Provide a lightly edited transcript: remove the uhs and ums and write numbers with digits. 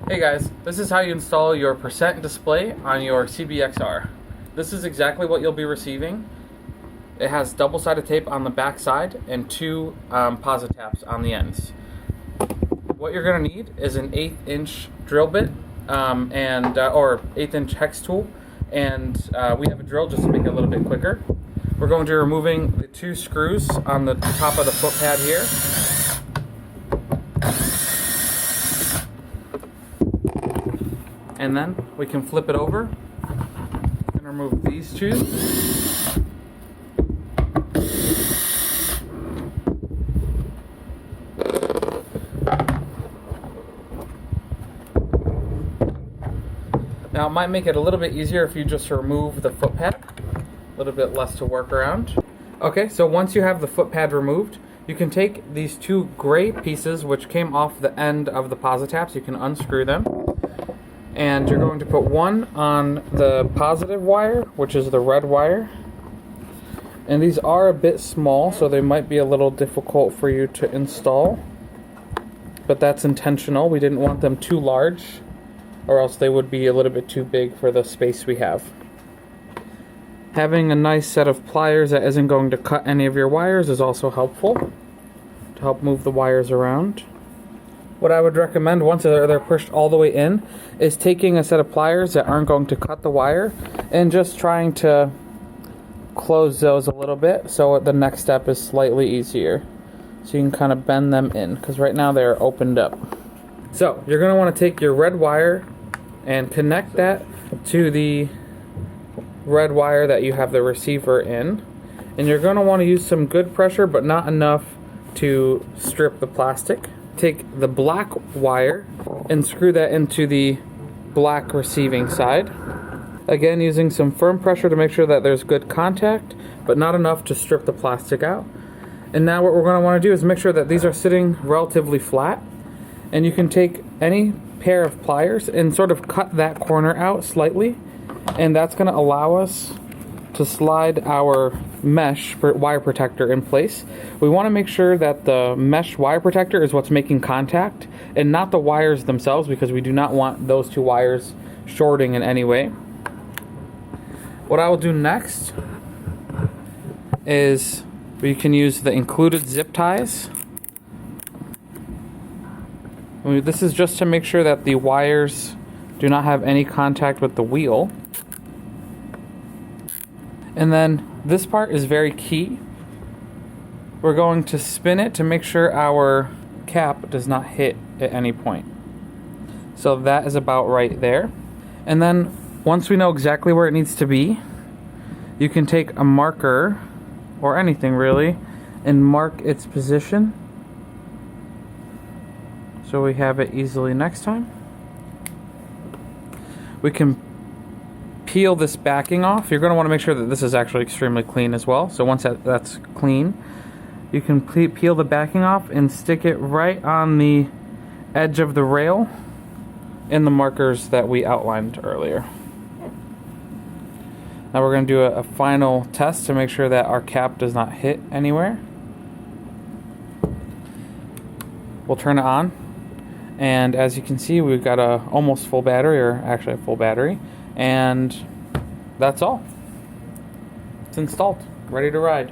Hey guys, this is how you install your percent display on your CBXR. This is exactly what you'll be receiving. It has double-sided tape on the back side and two posit taps on the ends. What you're going to need is an 1/8" drill bit or 1/8" hex tool, and we have a drill just to make it a little bit quicker. We're going to be removing the two screws on the top of the foot pad here. And then we can flip it over and remove these two. Now it might make it a little bit easier if you just remove the foot pad. A little bit less to work around. Okay, so once you have the foot pad removed, you can take these two gray pieces which came off the end of the posit taps, you can unscrew them. And you're going to put one on the positive wire, which is the red wire. And these are a bit small, so they might be a little difficult for you to install. But that's intentional. We didn't want them too large, or else they would be a little bit too big for the space we have. Having a nice set of pliers that isn't going to cut any of your wires is also helpful to help move the wires around. What I would recommend once they're pushed all the way in is taking a set of pliers that aren't going to cut the wire and just trying to close those a little bit so the next step is slightly easier. So you can kind of bend them in, because right now they're opened up. So you're going to want to take your red wire and connect that to the red wire that you have the receiver in. And you're going to want to use some good pressure, but not enough to strip the plastic. Take the black wire and screw that into the black receiving side. Again, using some firm pressure to make sure that there's good contact, but not enough to strip the plastic out. And now what we're going to want to do is make sure that these are sitting relatively flat. And you can take any pair of pliers and sort of cut that corner out slightly. And that's going to allow us to slide our mesh wire protector in place. We want to make sure that the mesh wire protector is what's making contact and not the wires themselves, because we do not want those two wires shorting in any way. What I will do next is we can use the included zip ties. This is just to make sure that the wires do not have any contact with the wheel. And then this part is very key. We're going to spin it to make sure our cap does not hit at any point. So that is about right there. And then once we know exactly where it needs to be, you can take a marker, or anything really, and mark its position so we have it easily next time. We can peel this backing off. You're going to want to make sure that this is actually extremely clean as well. So once that's clean, you can peel the backing off and stick it right on the edge of the rail in the markers that we outlined earlier. Now we're going to do a final test to make sure that our cap does not hit anywhere. We'll turn it on, and as you can see, we've got a almost full battery, or actually a full battery. And that's all. It's installed, ready to ride.